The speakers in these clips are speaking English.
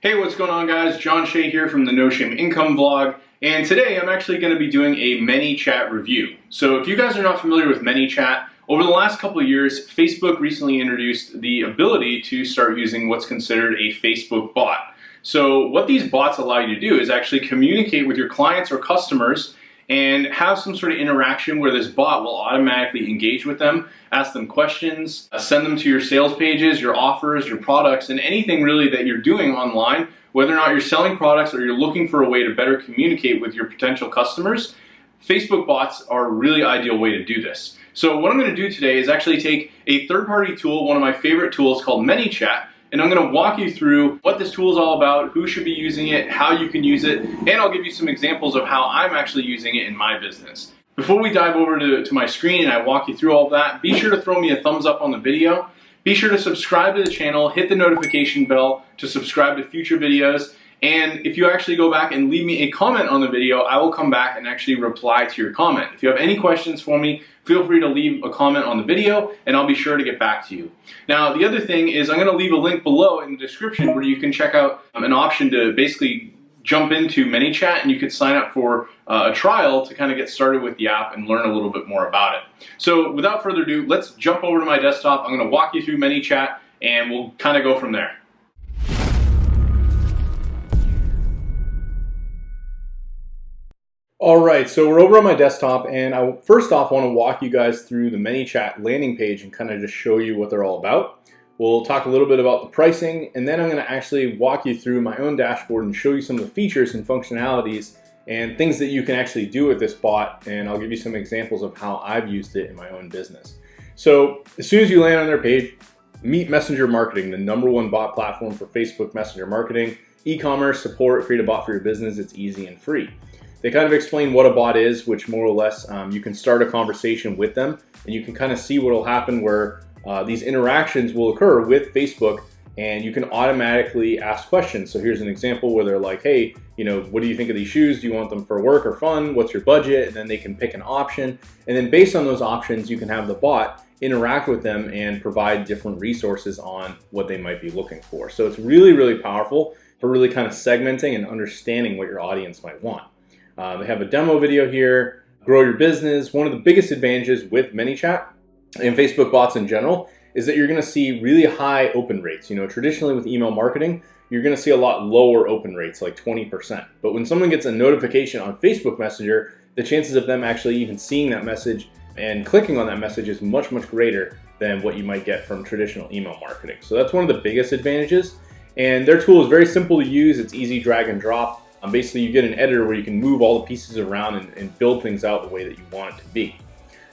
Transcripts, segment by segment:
Hey, what's going on guys? John Shea here from the No Shame Income vlog, and today I'm actually going to be doing a ManyChat review. So if you guys are not familiar with ManyChat, over the last couple of years, Facebook recently introduced the ability to start using what's considered a Facebook bot. So what these bots allow you to do is actually communicate with your clients or customers and have some sort of interaction where this bot will automatically engage with them, ask them questions, send them to your sales pages, your offers, your products, and anything really that you're doing online, whether or not you're selling products or you're looking for a way to better communicate with your potential customers. Facebook bots are a really ideal way to do this. So what I'm going to do today is actually take a third-party tool, one of my favorite tools called ManyChat, and I'm going to walk you through what this tool is all about, who should be using it, how you can use it, and I'll give you some examples of how I'm actually using it in my business. Before we dive over to my screen and I walk you through all of that, be sure to throw me a thumbs up on the video. Be sure to subscribe to the channel, hit the notification bell to subscribe to future videos, and if you actually go back and leave me a comment on the video, I will come back and actually reply to your comment. If you have any questions for me, feel free to leave a comment on the video and I'll be sure to get back to you. Now, the other thing is I'm going to leave a link below in the description where you can check out an option to basically jump into ManyChat, and you could sign up for a trial to kind of get started with the app and learn a little bit more about it. So without further ado, let's jump over to my desktop. I'm going to walk you through ManyChat and we'll kind of go from there. Alright, so we're over on my desktop, and I first off want to walk you guys through the ManyChat landing page and kind of just show you what they're all about. We'll talk a little bit about the pricing, and then I'm going to actually walk you through my own dashboard and show you some of the features and functionalities and things that you can actually do with this bot, and I'll give you some examples of how I've used it in my own business. So as soon as you land on their page, meet Messenger Marketing, the #1 bot platform for Facebook Messenger marketing, e-commerce, support, create a bot for your business. It's easy and free. They kind of explain what a bot is, which more or less you can start a conversation with them, and you can kind of see what will happen where these interactions will occur with Facebook, and you can automatically ask questions. So here's an example where they're like, hey, what do you think of these shoes? Do you want them for work or fun? What's your budget? And then they can pick an option. And then based on those options, you can have the bot interact with them and provide different resources on what they might be looking for. So it's really, really powerful for really kind of segmenting and understanding what your audience might want. They have a demo video here, grow your business. One of the biggest advantages with ManyChat and Facebook bots in general is that you're going to see really high open rates. Traditionally with email marketing, you're going to see a lot lower open rates, like 20%. But when someone gets a notification on Facebook Messenger, the chances of them actually even seeing that message and clicking on that message is much, much greater than what you might get from traditional email marketing. So that's one of the biggest advantages. And their tool is very simple to use. It's easy drag and drop. Basically, you get an editor where you can move all the pieces around and build things out the way that you want it to be.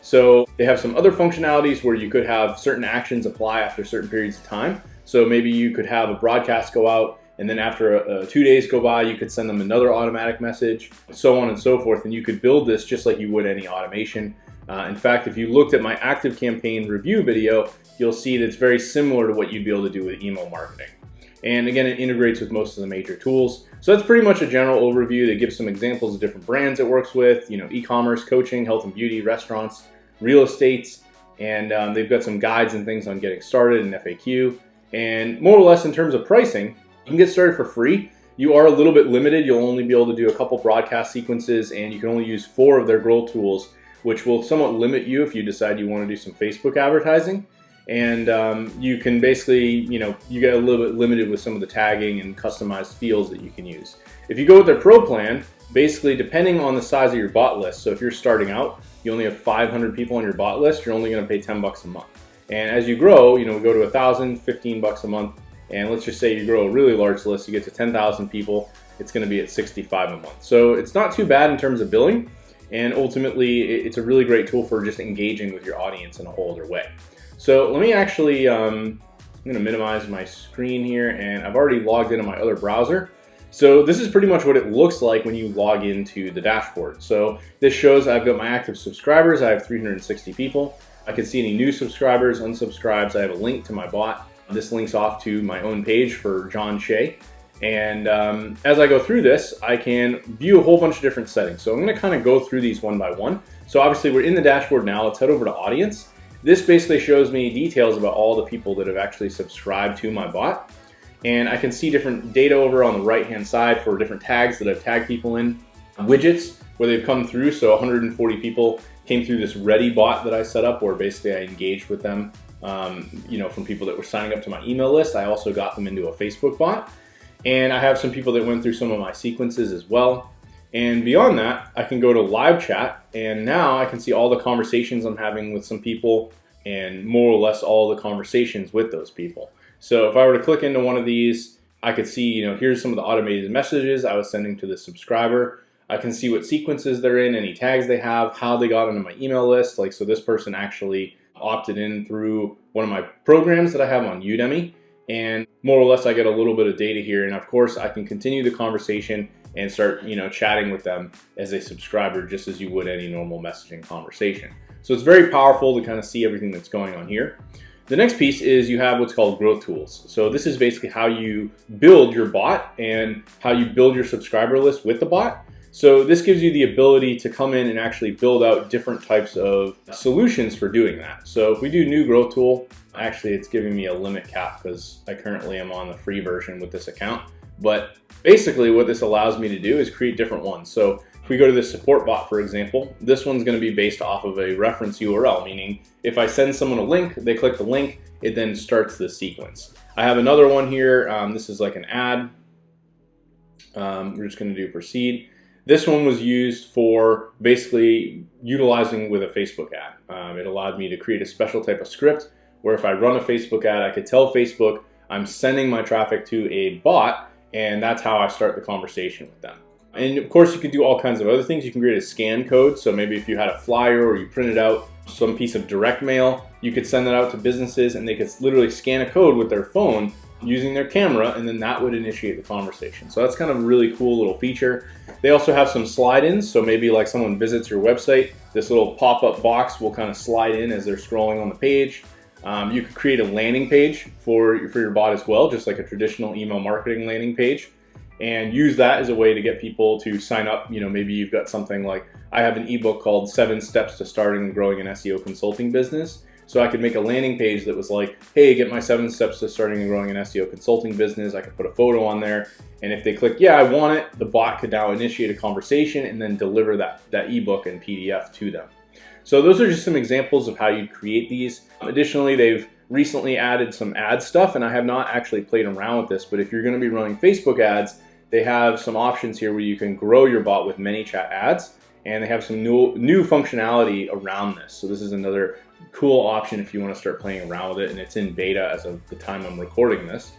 So they have some other functionalities where you could have certain actions apply after certain periods of time. So maybe you could have a broadcast go out, and then after 2 days go by, you could send them another automatic message, so on and so forth. And you could build this just like you would any automation. In fact, if you looked at my active campaign review video, you'll see that it's very similar to what you'd be able to do with email marketing. And again, it integrates with most of the major tools. So that's pretty much a general overview. They give some examples of different brands it works with, e-commerce, coaching, health and beauty, restaurants, real estate, and they've got some guides and things on getting started and FAQ. And more or less in terms of pricing, you can get started for free. You are a little bit limited. You'll only be able to do a couple broadcast sequences, and you can only use 4 of their grow tools, which will somewhat limit you if you decide you want to do some Facebook advertising. And you can basically, you get a little bit limited with some of the tagging and customized fields that you can use. If you go with their pro plan, basically depending on the size of your bot list, so if you're starting out, you only have 500 people on your bot list, you're only going to pay $10 a month. And as you grow, we go to 1,000, $15 a month, and let's just say you grow a really large list, you get to 10,000 people, it's going to be at $65 a month. So it's not too bad in terms of billing, and ultimately it's a really great tool for just engaging with your audience in a whole other way. So let me actually, I'm going to minimize my screen here, and I've already logged into my other browser. So this is pretty much what it looks like when you log into the dashboard. So this shows I've got my active subscribers. I have 360 people. I can see any new subscribers, unsubscribes. I have a link to my bot. This links off to my own page for John Shea. And as I go through this, I can view a whole bunch of different settings. So I'm going to kind of go through these one by one. So obviously we're in the dashboard now. Let's head over to Audience. This basically shows me details about all the people that have actually subscribed to my bot. And I can see different data over on the right-hand side for different tags that I've tagged people in. Widgets where they've come through, so 140 people came through this Ready bot that I set up, where basically I engaged with them, from people that were signing up to my email list. I also got them into a Facebook bot. And I have some people that went through some of my sequences as well. And beyond that, I can go to live chat, and now I can see all the conversations I'm having with some people and more or less all the conversations with those people. So if I were to click into one of these, I could see, here's some of the automated messages I was sending to the subscriber. I can see what sequences they're in, any tags they have, how they got into my email list. Like, so this person actually opted in through one of my programs that I have on Udemy. And more or less I get a little bit of data here. And of course I can continue the conversation and start, chatting with them as a subscriber, just as you would any normal messaging conversation. So it's very powerful to kind of see everything that's going on here. The next piece is you have what's called growth tools. So this is basically how you build your bot and how you build your subscriber list with the bot. So this gives you the ability to come in and actually build out different types of solutions for doing that. So if we do new growth tool, actually it's giving me a limit cap because I currently am on the free version with this account. But basically what this allows me to do is create different ones. So if we go to the support bot, for example, this one's going to be based off of a reference URL, meaning if I send someone a link, they click the link, it then starts the sequence. I have another one here. This is like an ad. We're just going to do proceed. This one was used for basically utilizing with a Facebook ad. It allowed me to create a special type of script where if I run a Facebook ad, I could tell Facebook I'm sending my traffic to a bot, and that's how I start the conversation with them. And of course, you could do all kinds of other things. You can create a scan code. So maybe if you had a flyer or you printed out some piece of direct mail, you could send that out to businesses and they could literally scan a code with their phone using their camera, and then that would initiate the conversation. So that's kind of a really cool little feature. They also have some slide-ins, so maybe like someone visits your website, this little pop-up box will kind of slide in as they're scrolling on the page. You could create a landing page for your bot as well, just like a traditional email marketing landing page, and use that as a way to get people to sign up. Maybe you've got something like, I have an ebook called 7 Steps to Starting and Growing an SEO Consulting Business. So I could make a landing page that was like, hey, get my 7 steps to starting and growing an SEO consulting business. I could put a photo on there. And if they click, yeah, I want it, the bot could now initiate a conversation and then deliver that ebook and PDF to them. So those are just some examples of how you'd create these. Additionally, they've recently added some ad stuff, and I have not actually played around with this, but if you're going to be running Facebook ads, they have some options here where you can grow your bot with ManyChat Ads, and they have some new functionality around this. So this is another cool option if you want to start playing around with it, and it's in beta as of the time I'm recording this.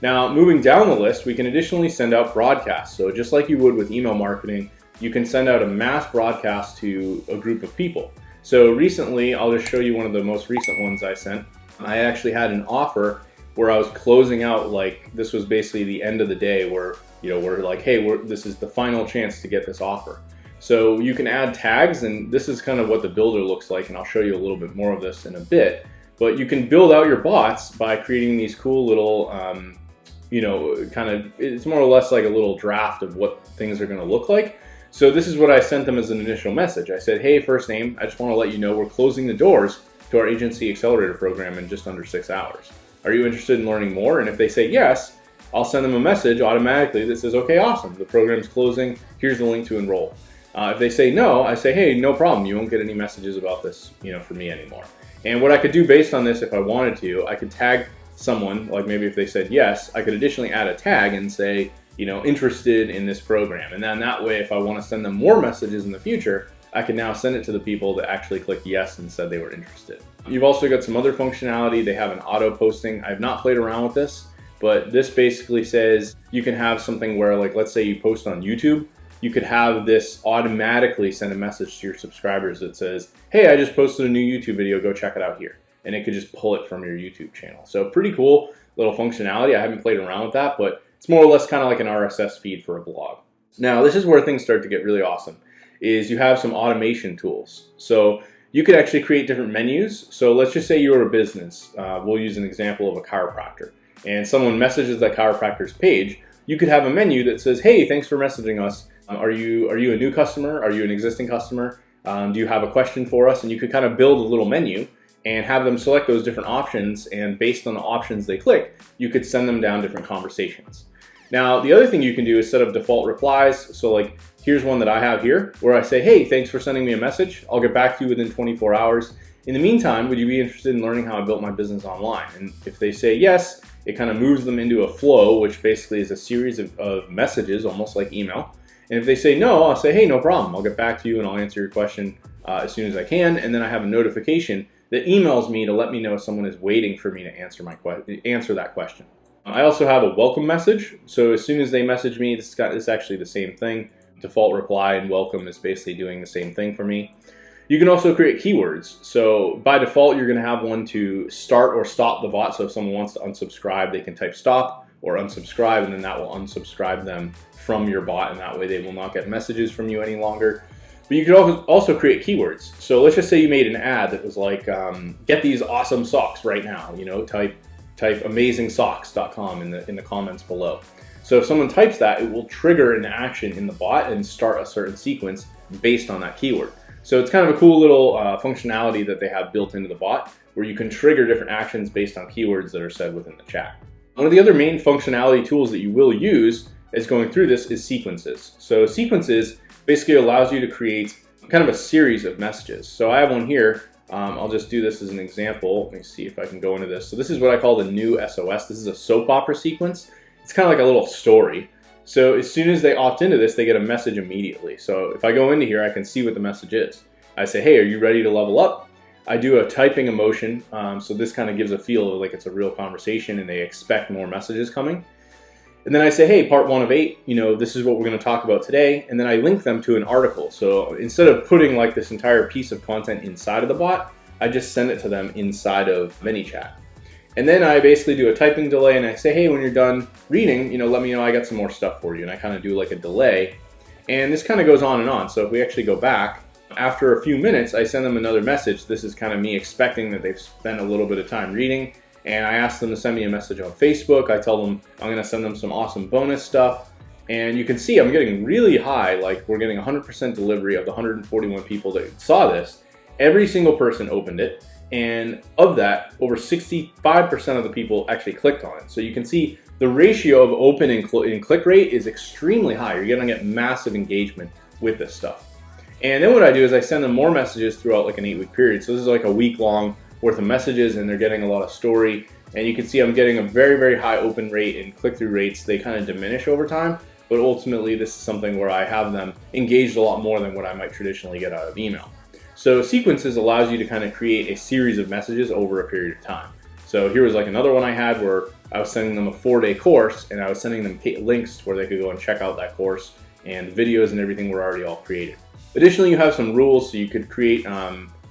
Now, moving down the list, we can additionally send out broadcasts. So just like you would with email marketing, you can send out a mass broadcast to a group of people. So recently, I'll just show you one of the most recent ones I sent. I actually had an offer where I was closing out, like this was basically the end of the day where, we're like, hey, this is the final chance to get this offer. So you can add tags, and this is kind of what the builder looks like, and I'll show you a little bit more of this in a bit. But you can build out your bots by creating these cool little, it's more or less like a little draft of what things are going to look like. So this is what I sent them as an initial message. I said, hey, first name, I just want to let you know we're closing the doors to our agency accelerator program in just under 6 hours. Are you interested in learning more? And if they say yes, I'll send them a message automatically that says, okay, awesome, the program's closing, here's the link to enroll. If they say no, I say, hey, no problem, you won't get any messages about this, from me anymore. And what I could do based on this, if I wanted to, I could tag someone, like maybe if they said yes, I could additionally add a tag and say, interested in this program. And then that way, if I want to send them more messages in the future, I can now send it to the people that actually clicked yes and said they were interested. You've also got some other functionality. They have an auto posting. I've not played around with this, but this basically says you can have something where, like, let's say you post on YouTube, you could have this automatically send a message to your subscribers that says, hey, I just posted a new YouTube video, go check it out here. And it could just pull it from your YouTube channel. So pretty cool little functionality. I haven't played around with that, but it's more or less kind of like an RSS feed for a blog. Now, this is where things start to get really awesome, is you have some automation tools. So you could actually create different menus. So let's just say you're a business. We'll use an example of a chiropractor, and someone messages that chiropractor's page. You could have a menu that says, hey, thanks for messaging us. Are you a new customer? Are you an existing customer? Do you have a question for us? And you could kind of build a little menu. and have them select those different options, and based on the options they click, you could send them down different conversations. Now, the other thing you can do is set up default replies. So like, here's one that I have here where I say, hey, thanks for sending me a message. I'll get back to you within 24 hours. In the meantime, would you be interested in learning how I built my business online? And if they say yes, it kind of moves them into a flow, which basically is a series of messages, almost like email. And if they say no, I'll say, hey, no problem. I'll get back to you and I'll answer your question as soon as I can. And then I have a notification that emails me to let me know someone is waiting for me to answer that question. I also have a welcome message. So as soon as they message me, it's actually the same thing. Default reply and welcome is basically doing the same thing for me. You can also create keywords. So by default, you're going to have one to start or stop the bot. So if someone wants to unsubscribe, they can type stop or unsubscribe, and then that will unsubscribe them from your bot, and that way they will not get messages from you any longer. But you could also create keywords. So let's just say you made an ad that was like, get these awesome socks right now. You know, type amazingsocks.com in the comments below. So if someone types that, it will trigger an action in the bot and start a certain sequence based on that keyword. So it's kind of a cool little functionality that they have built into the bot, where you can trigger different actions based on keywords that are said within the chat. One of the other main functionality tools that you will use as going through this is sequences. So sequences basically allows you to create kind of a series of messages. So I have one here. I'll just do this as an example. Let me see if I can go into this. So this is what I call the new SOS. This is a soap opera sequence. It's kind of like a little story. So as soon as they opt into this, they get a message immediately. So if I go into here, I can see what the message is. I say, hey, are you ready to level up? I do a typing emotion. So this kind of gives a feel of like it's a real conversation and they expect more messages coming. And then I say, hey, part 1 of 8, you know, this is what we're going to talk about today. And then I link them to an article. So instead of putting like this entire piece of content inside of the bot, I just send it to them inside of ManyChat. And then I basically do a typing delay and I say, hey, when you're done reading, you know, let me know, I got some more stuff for you. And I kind of do like a delay. And this kind of goes on and on. So if we actually go back, after a few minutes, I send them another message. This is kind of me expecting that they've spent a little bit of time reading. And I ask them to send me a message on Facebook. I tell them I'm going to send them some awesome bonus stuff. And you can see I'm getting really high, like we're getting 100% delivery of the 141 people that saw this. Every single person opened it. And of that, over 65% of the people actually clicked on it. So you can see the ratio of open and click rate is extremely high. You're going to get massive engagement with this stuff. And then what I do is I send them more messages throughout like an 8-week period. So this is like a week long worth of messages, and they're getting a lot of story. And you can see I'm getting a very, very high open rate, and click-through rates, they kind of diminish over time. But ultimately, this is something where I have them engaged a lot more than what I might traditionally get out of email. So sequences allows you to kind of create a series of messages over a period of time. So here was like another one I had where I was sending them a 4-day course, and I was sending them links where they could go and check out that course, and the videos and everything were already all created. Additionally, you have some rules, so you could create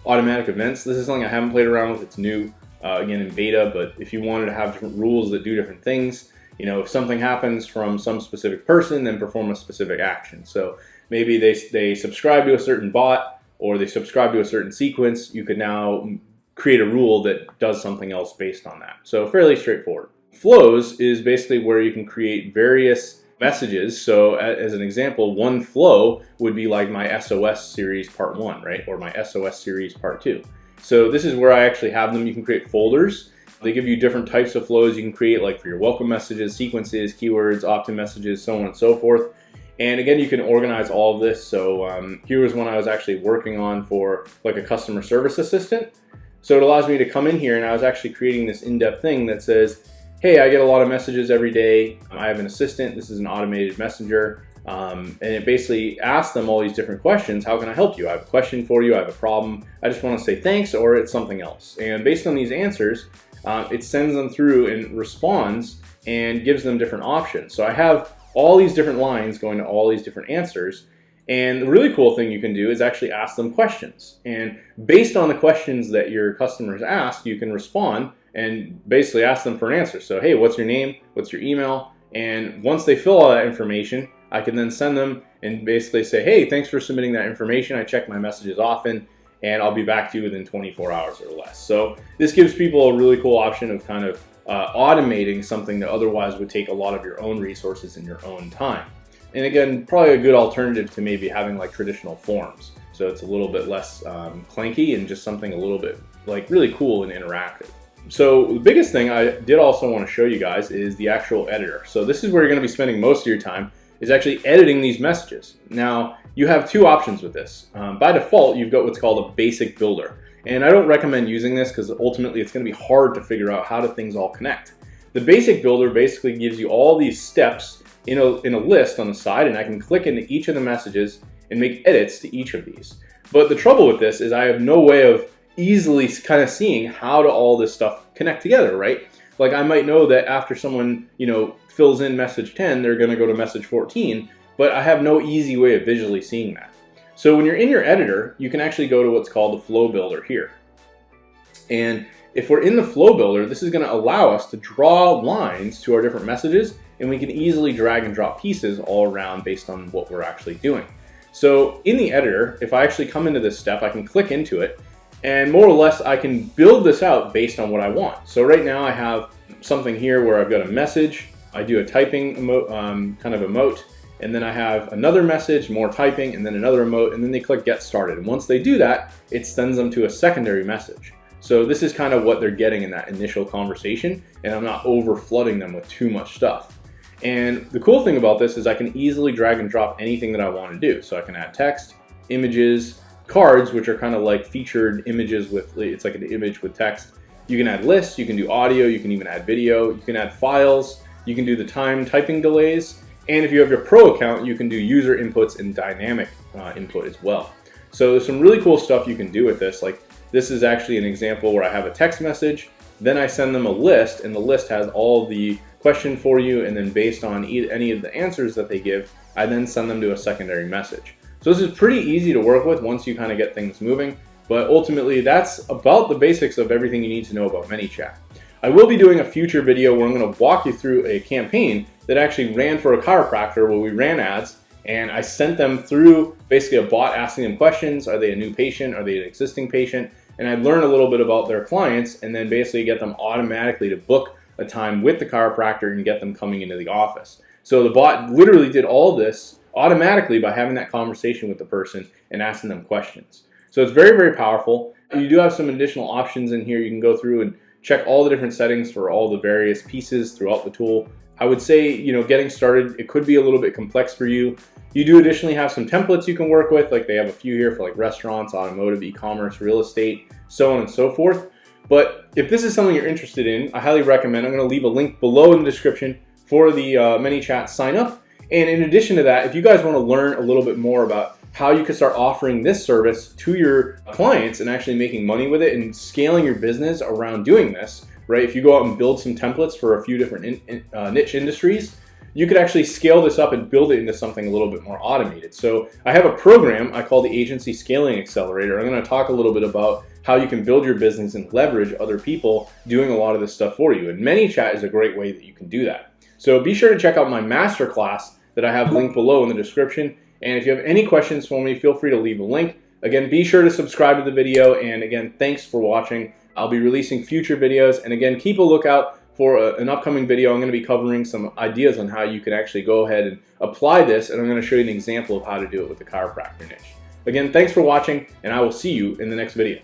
automatic events. This is something I haven't played around with. It's new, again in beta, but if you wanted to have different rules that do different things, you know, if something happens from some specific person, then perform a specific action. So maybe they subscribe to a certain bot or they subscribe to a certain sequence, you could now create a rule that does something else based on that. So fairly straightforward. Flows is basically where you can create various messages. So as an example, one flow would be like my SOS series part 1, right? Or my SOS series part 2. So this is where I actually have them. You can create folders. They give you different types of flows you can create, like for your welcome messages, sequences, keywords, opt-in messages, so on and so forth. And again, you can organize all of this. So here was one I was actually working on for like a customer service assistant. So it allows me to come in here, and I was actually creating this in-depth thing that says, hey, I get a lot of messages every day. I have an assistant. This is an automated messenger. And it basically asks them all these different questions. How can I help you? I have a question for you. I have a problem. I just want to say thanks, or it's something else. And based on these answers, it sends them through and responds and gives them different options. So I have all these different lines going to all these different answers. And the really cool thing you can do is actually ask them questions. And based on the questions that your customers ask, you can respond and basically ask them for an answer. So, hey, what's your name? What's your email? And once they fill all that information, I can then send them and basically say, hey, thanks for submitting that information. I check my messages often, and I'll be back to you within 24 hours or less. So this gives people a really cool option of kind of automating something that otherwise would take a lot of your own resources and your own time. And again, probably a good alternative to maybe having like traditional forms. So it's a little bit less clanky and just something a little bit like really cool and interactive. So the biggest thing I did also want to show you guys is the actual editor. So this is where you're going to be spending most of your time, is actually editing these messages. Now you have two options with this. By default, you've got what's called a basic builder. And I don't recommend using this because ultimately it's going to be hard to figure out how do things all connect. The basic builder basically gives you all these steps in a list on the side, and I can click into each of the messages and make edits to each of these. But the trouble with this is I have no way of easily kind of seeing how do all this stuff connect together, right? Like I might know that after someone, fills in message 10, they're going to go to message 14, but I have no easy way of visually seeing that. So when you're in your editor, you can actually go to what's called the flow builder here. And if we're in the flow builder, this is going to allow us to draw lines to our different messages, and we can easily drag and drop pieces all around based on what we're actually doing. So in the editor, if I actually come into this step, I can click into it, and more or less I can build this out based on what I want. So right now I have something here where I've got a message, I do a typing kind of emote, and then I have another message, more typing, and then another emote, and then they click get started. And once they do that, it sends them to a secondary message. So this is kind of what they're getting in that initial conversation, and I'm not over flooding them with too much stuff. And the cool thing about this is I can easily drag and drop anything that I want to do. So I can add text, images, cards, which are kind of like featured images with, it's like an image with text. You can add lists, you can do audio, you can even add video, you can add files, you can do the time typing delays, and if you have your pro account, you can do user inputs and dynamic input as well. So there's some really cool stuff you can do with this. Like this is actually an example where I have a text message, then I send them a list, and the list has all the question for you, and then based on any of the answers that they give, I then send them to a secondary message. So this is pretty easy to work with once you kind of get things moving, but ultimately that's about the basics of everything you need to know about ManyChat. I will be doing a future video where I'm going to walk you through a campaign that actually ran for a chiropractor where we ran ads, and I sent them through basically a bot asking them questions. Are they a new patient? Are they an existing patient? And I'd learn a little bit about their clients and then basically get them automatically to book a time with the chiropractor and get them coming into the office. So the bot literally did all this automatically by having that conversation with the person and asking them questions. So it's very, very powerful. You do have some additional options in here. You can go through and check all the different settings for all the various pieces throughout the tool. I would say, getting started, it could be a little bit complex for you. You do additionally have some templates you can work with, like they have a few here for like restaurants, automotive, e-commerce, real estate, so on and so forth. But if this is something you're interested in, I highly recommend, I'm going to leave a link below in the description for the ManyChat sign up. And in addition to that, if you guys want to learn a little bit more about how you can start offering this service to your clients and actually making money with it and scaling your business around doing this, right? If you go out and build some templates for a few different niche industries, you could actually scale this up and build it into something a little bit more automated. So I have a program I call the Agency Scaling Accelerator. I'm going to talk a little bit about how you can build your business and leverage other people doing a lot of this stuff for you. And ManyChat is a great way that you can do that. So be sure to check out my masterclass that I have linked below in the description. And if you have any questions for me, feel free to leave a link. Again, be sure to subscribe to the video. And again, thanks for watching. I'll be releasing future videos. And again, keep a lookout for an upcoming video. I'm going to be covering some ideas on how you can actually go ahead and apply this. And I'm going to show you an example of how to do it with the chiropractor niche. Again, thanks for watching, and I will see you in the next video.